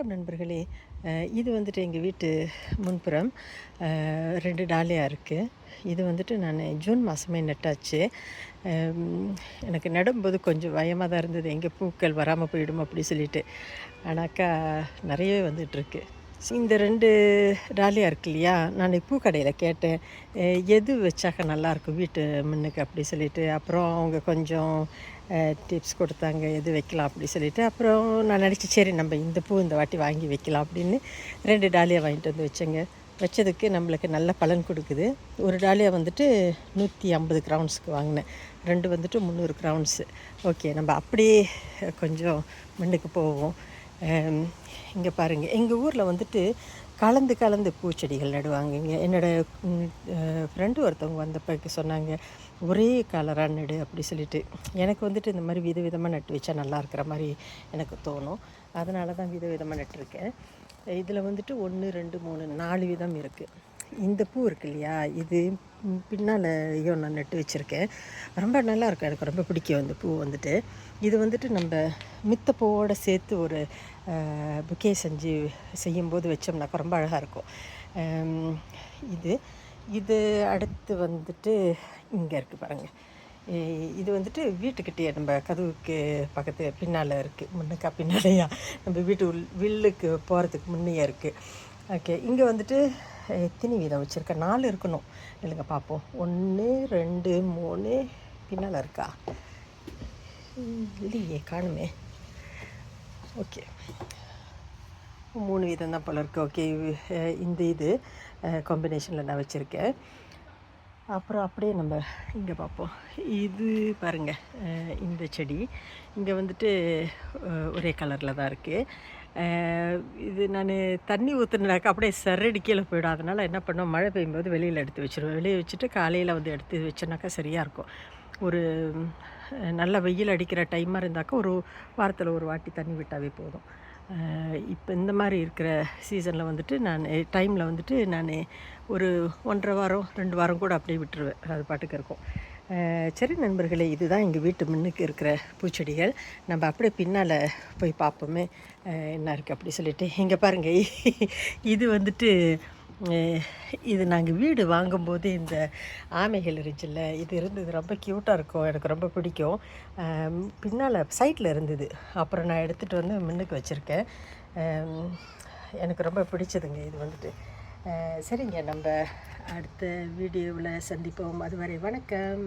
வணக்கம் நண்பர்களே. இது வந்துட்டு எங்கள் வீட்டு முன்புறம் 2 டாலியா இருக்குது. இது வந்துட்டு நான் ஜூன் மாதமே நட்டாச்சு. எனக்கு நடும்போது கொஞ்சம் பயமாக தான் இருந்தது, எங்கே பூக்கள் வராமல் போயிடுமோ அப்படி சொல்லிட்டு. ஆனாக்கா நிறையவே வந்துட்டுருக்கு. இந்த 2 டாலியா இருக்கு இல்லையா, நான் பூக்கடையில் கேட்டேன், எது வச்சாக்க நல்லாயிருக்கும் வீட்டு முன்னுக்கு அப்படி சொல்லிட்டு. அப்புறம் அவங்க கொஞ்சம் டிப்ஸ் கொடுத்தாங்க, எது வைக்கலாம் அப்படி சொல்லிட்டு. அப்புறம் நான் நினச்சேன், சரி நம்ம இந்த பூ இந்த வாட்டி வாங்கி வைக்கலாம் அப்படின்னு 2 டாலியா வாங்கிட்டு வந்து வச்சேங்க. வச்சதுக்கு நம்மளுக்கு நல்ல பலன் கொடுக்குது. ஒரு டாலியா வந்துட்டு 150 கிரவுன்ஸுக்கு வாங்கினேன், 2 வந்துட்டு 300 கிரவுன்ஸு. ஓகே, நம்ம அப்படியே கொஞ்சம் முன்னுக்கு போவோம். இங்கே பாருங்கள், எங்கள் ஊரில் வந்துட்டு கலந்து கலந்து பூச்செடிகள் நடுவாங்க. இங்கே என்னோடய ஃப்ரெண்டு ஒருத்தவங்க வந்தப்போ சொன்னாங்க, ஒரே கலராக நடு அப்படி சொல்லிட்டு. எனக்கு வந்துட்டு இந்த மாதிரி விதவிதமாக நட்டு வச்சா நல்லா இருக்கிற மாதிரி எனக்கு தோணும். அதனால தான் விதவிதமாக நட்டுருக்கேன். இதில் வந்துட்டு 1 2 3 4 விதம் இருக்குது. இந்த பூ இருக்கு இல்லையா, இது பின்னாலையும் நான் நட்டு வச்சுருக்கேன். ரொம்ப நல்லாயிருக்கும், எனக்கு ரொம்ப பிடிக்கும் இந்த பூ வந்துட்டு. இது வந்துட்டு நம்ம மித்த பூவோடு சேர்த்து ஒரு புக்கே செய்யும்போது வச்சோம்னாக்கா ரொம்ப அழகாக இருக்கும். இது இது அடுத்து வந்துட்டு இங்கே இருக்குது பாருங்கள். இது வந்துட்டு வீட்டுக்கிட்டே நம்ம கதவுக்கு பக்கத்து பின்னால் இருக்குது. முன்னுக்கா பின்னாலேயா, நம்ம வீட்டு வில்லுக்கு போகிறதுக்கு முன்னையே இருக்குது. ஓகே, இங்கே வந்துட்டு எத்தனை வீதம் வச்சுருக்கேன், 4 இருக்கணும். இல்லைங்க பார்ப்போம். 1 2 3 பின்னால் இருக்கா, இல்லையே காணுமே. ஓகே, 3 வீதம் தான் போல இருக்குது. ஓகே, இந்த இது காம்பினேஷனில் நான் வச்சுருக்கேன். அப்புறம் அப்படியே நம்ம இங்கே பார்ப்போம். இது பாருங்கள், இந்த செடி இங்கே வந்துட்டு ஒரே கலரில் தான் இருக்குது. இது நான் தண்ணி ஊற்றுனாக்கா அப்படியே சரடி கீழே போயிடும். அதனால் என்ன பண்ணுவோம், மழை பெய்யும்போது வெளியில் எடுத்து வச்சுருவேன். வெளியே வச்சுட்டு காலையில் வந்து எடுத்து வச்சோன்னாக்கா சரியாக இருக்கும். ஒரு நல்ல வெயில் அடிக்கிற டைமாக இருந்தாக்கா ஒரு வாரத்தில் ஒரு வாட்டி தண்ணி விட்டாவே போதும். இப்போ இந்த மாதிரி இருக்கிற சீசனில் வந்துட்டு டைமில் வந்துட்டு நான் ஒரு 1.5 வாரம் 2 வாரம் கூட அப்படியே விட்டுருவேன், அது பாட்டுக்கு இருக்கும். சரி நண்பர்களே, இதுதான் எங்கள் வீட்டு முன்னுக்கு இருக்கிற பூச்செடிகள். நம்ம அப்படியே பின்னால் போய் பார்ப்போமே என்ன இருக்குது அப்படி சொல்லிட்டு. இங்கே பாருங்கள், இது வந்துட்டு இது நாங்கள் வீடு வாங்கும்போது இந்த ஆமைகள் இருந்துச்சுல்ல, இது இருந்தது, ரொம்ப க்யூட்டாக இருக்கும், எனக்கு ரொம்ப பிடிக்கும். பின்னால் சைட்டில் இருந்தது. அப்புறம் நான் எடுத்துகிட்டு வந்து முன்னுக்கு வச்சுருக்கேன். எனக்கு ரொம்ப பிடிச்சதுங்க இது வந்துட்டு. சரிங்க, நம்ம அடுத்த வீடியோவில் சந்திப்போம். அதுவரை வணக்கம்.